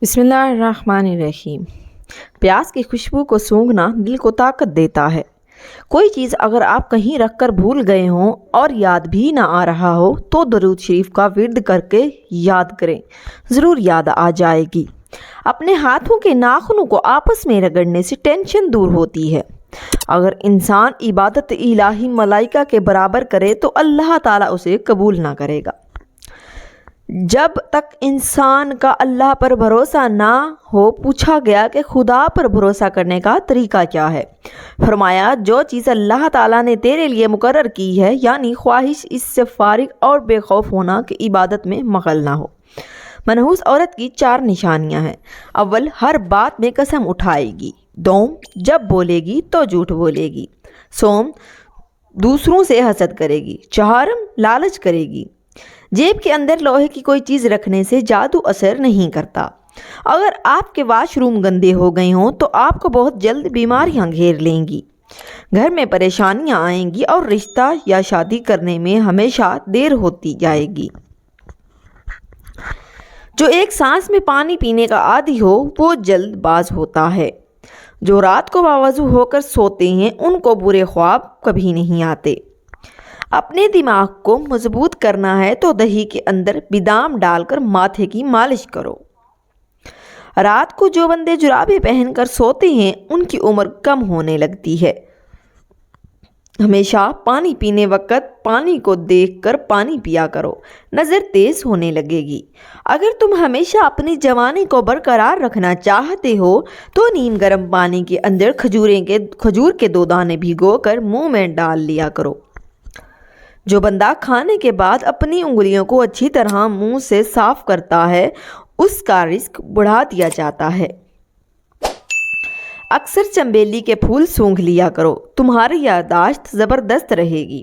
بسم اللہ الرحمن الرحیم۔ پیاز کی خوشبو کو سونگھنا دل کو طاقت دیتا ہے۔ کوئی چیز اگر آپ کہیں رکھ کر بھول گئے ہوں اور یاد بھی نہ آ رہا ہو تو درود شریف کا ورد کر کے یاد کریں، ضرور یاد آ جائے گی۔ اپنے ہاتھوں کے ناخنوں کو آپس میں رگڑنے سے ٹینشن دور ہوتی ہے۔ اگر انسان عبادت الہی ملائکہ کے برابر کرے تو اللہ تعالیٰ اسے قبول نہ کرے گا۔ جب تک انسان کا اللہ پر بھروسہ نہ ہو، پوچھا گیا کہ خدا پر بھروسہ کرنے کا طریقہ کیا ہے؟ فرمایا، جو چیز اللہ تعالیٰ نے تیرے لیے مقرر کی ہے، یعنی خواہش اس سے فارغ اور بے خوف ہونا کہ عبادت میں مغل نہ ہو۔ منحوس عورت کی 4 نشانیاں ہیں۔ اول، ہر بات میں قسم اٹھائے گی۔ دوم، جب بولے گی تو جھوٹ بولے گی۔ سوم، دوسروں سے حسد کرے گی۔ چہارم، لالچ کرے گی۔ جیب کے اندر لوہے کی کوئی چیز رکھنے سے جادو اثر نہیں کرتا۔ اگر آپ کے واش روم گندے ہو گئے ہوں تو آپ کو بہت جلد بیماریاں گھیر لیں گی۔ گھر میں پریشانیاں آئیں گی اور رشتہ یا شادی کرنے میں ہمیشہ دیر ہوتی جائے گی۔ جو ایک سانس میں پانی پینے کا عادی ہو وہ جلد باز ہوتا ہے۔ جو رات کو باوضو ہو کر سوتے ہیں ان کو برے خواب کبھی نہیں آتے۔ اپنے دماغ کو مضبوط کرنا ہے تو دہی کے اندر بادام ڈال کر ماتھے کی مالش کرو۔ رات کو جو بندے جرابیں پہن کر سوتے ہیں ان کی عمر کم ہونے لگتی ہے۔ ہمیشہ پانی پینے وقت پانی کو دیکھ کر پانی پیا کرو، نظر تیز ہونے لگے گی۔ اگر تم ہمیشہ اپنی جوانی کو برقرار رکھنا چاہتے ہو تو نیم گرم پانی کے اندر کھجور کے 2 دانے بھگو کر منہ میں ڈال لیا کرو۔ جو بندہ کھانے کے بعد اپنی انگلیوں کو اچھی طرح منہ سے صاف کرتا ہے اس کا رزق بڑھا دیا جاتا ہے۔ اکثر چنبیلی کے پھول سونگھ لیا کرو، تمہاری یادداشت زبردست رہے گی۔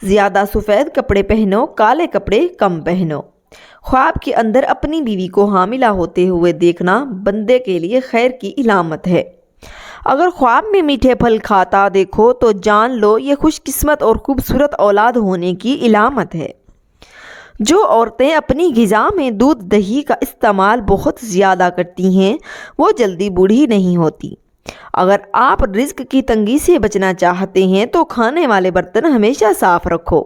زیادہ سفید کپڑے پہنو، کالے کپڑے کم پہنو۔ خواب کے اندر اپنی بیوی کو حاملہ ہوتے ہوئے دیکھنا بندے کے لیے خیر کی علامت ہے۔ اگر خواب میں میٹھے پھل کھاتا دیکھو تو جان لو یہ خوش قسمت اور خوبصورت اولاد ہونے کی علامت ہے۔ جو عورتیں اپنی غذا میں دودھ دہی کا استعمال بہت زیادہ کرتی ہیں وہ جلدی بوڑھی نہیں ہوتی۔ اگر آپ رزق کی تنگی سے بچنا چاہتے ہیں تو کھانے والے برتن ہمیشہ صاف رکھو۔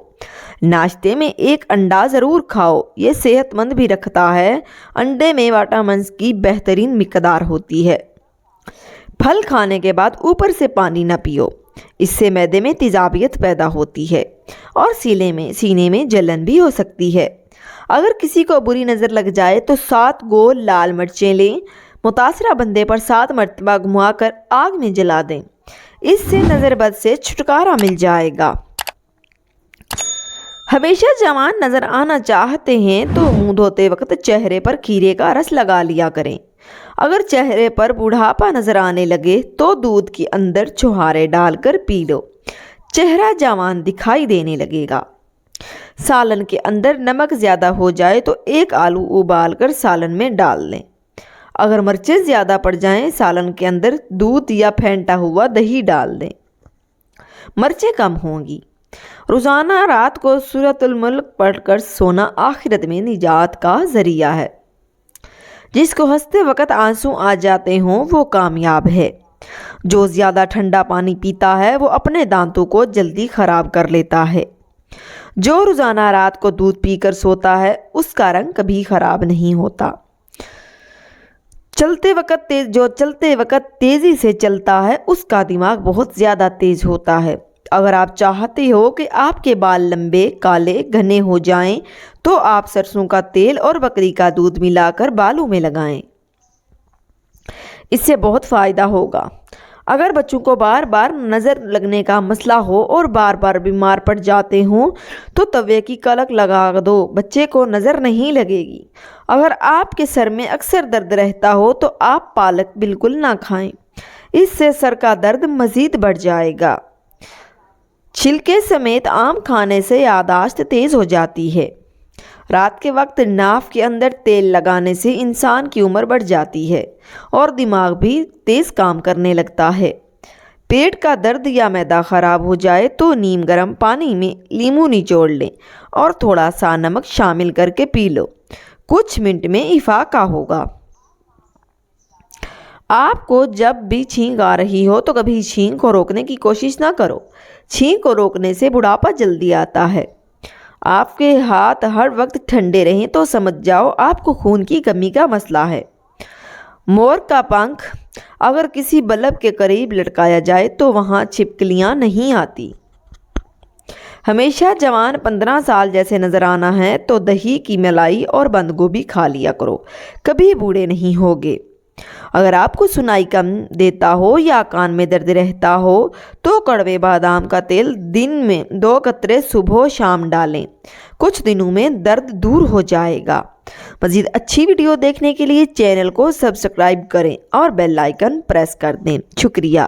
ناشتے میں 1 انڈا ضرور کھاؤ، یہ صحت مند بھی رکھتا ہے۔ انڈے میں وٹامنز کی بہترین مقدار ہوتی ہے۔ پھل کھانے کے بعد اوپر سے پانی نہ پیو، اس سے معدے میں تیزابیت پیدا ہوتی ہے اور سینے میں جلن بھی ہو سکتی ہے۔ اگر کسی کو بری نظر لگ جائے تو 7 گول لال مرچیں لیں، متاثرہ بندے پر 7 مرتبہ گھما کر آگ میں جلا دیں، اس سے نظر بد سے چھٹکارا مل جائے گا۔ ہمیشہ جوان نظر آنا چاہتے ہیں تو منہ دھوتے وقت چہرے پر کھیرے کا رس لگا لیا کریں۔ اگر چہرے پر بوڑھاپا نظر آنے لگے تو دودھ کے اندر چھوہارے ڈال کر پی لو، چہرہ جوان دکھائی دینے لگے گا۔ سالن کے اندر نمک زیادہ ہو جائے تو 1 آلو ابال کر سالن میں ڈال دیں۔ اگر مرچیں زیادہ پڑ جائیں سالن کے اندر دودھ یا پھینٹا ہوا دہی ڈال دیں، مرچیں کم ہوں گی۔ روزانہ رات کو سورۃ الملک پڑھ کر سونا آخرت میں نجات کا ذریعہ ہے۔ جس کو ہنستے وقت آنسو آ جاتے ہوں وہ کامیاب ہے۔ جو زیادہ ٹھنڈا پانی پیتا ہے وہ اپنے دانتوں کو جلدی خراب کر لیتا ہے۔ جو روزانہ رات کو دودھ پی کر سوتا ہے اس کا رنگ کبھی خراب نہیں ہوتا۔ جو چلتے وقت تیزی سے چلتا ہے اس کا دماغ بہت زیادہ تیز ہوتا ہے۔ اگر آپ چاہتے ہو کہ آپ کے بال لمبے، کالے، گھنے ہو جائیں تو آپ سرسوں کا تیل اور بکری کا دودھ ملا کر بالوں میں لگائیں، اس سے بہت فائدہ ہوگا۔ اگر بچوں کو بار بار نظر لگنے کا مسئلہ ہو اور بار بار بیمار پڑ جاتے ہوں تو توے کی کلک لگا دو، بچے کو نظر نہیں لگے گی۔ اگر آپ کے سر میں اکثر درد رہتا ہو تو آپ پالک بالکل نہ کھائیں، اس سے سر کا درد مزید بڑھ جائے گا۔ چھلکے سمیت آم کھانے سے یادداشت تیز ہو جاتی ہے۔ رات کے وقت ناف کے اندر تیل لگانے سے انسان کی عمر بڑھ جاتی ہے اور دماغ بھی تیز کام کرنے لگتا ہے۔ پیٹ کا درد یا معدہ خراب ہو جائے تو نیم گرم پانی میں لیموں نچوڑ لیں اور تھوڑا سا نمک شامل کر کے پی لو، کچھ منٹ میں افاقہ ہوگا۔ آپ کو جب بھی چھینک آ رہی ہو تو کبھی چھینک کو روکنے کی کوشش نہ کرو۔ چھینک کو روکنے سے بڑھاپا جلدی آتا ہے۔ آپ کے ہاتھ ہر وقت ٹھنڈے رہیں تو سمجھ جاؤ آپ کو خون کی کمی کا مسئلہ ہے۔ مور کا پنکھ اگر کسی بلب کے قریب لٹکایا جائے تو وہاں چھپکلیاں نہیں آتی۔ ہمیشہ جوان 15 سال جیسے نظر آنا ہے تو دہی کی ملائی اور بند گوبھی کھا لیا کرو، کبھی بوڑھے نہیں ہوگے۔ اگر آپ کو سنائی کم دیتا ہو یا کان میں درد رہتا ہو تو کڑوے بادام کا تیل دن میں 2 قطرے صبح و شام ڈالیں، کچھ دنوں میں درد دور ہو جائے گا۔ مزید اچھی ویڈیو دیکھنے کے لیے چینل کو سبسکرائب کریں اور بیل آئیکن پریس کر دیں۔ شکریہ۔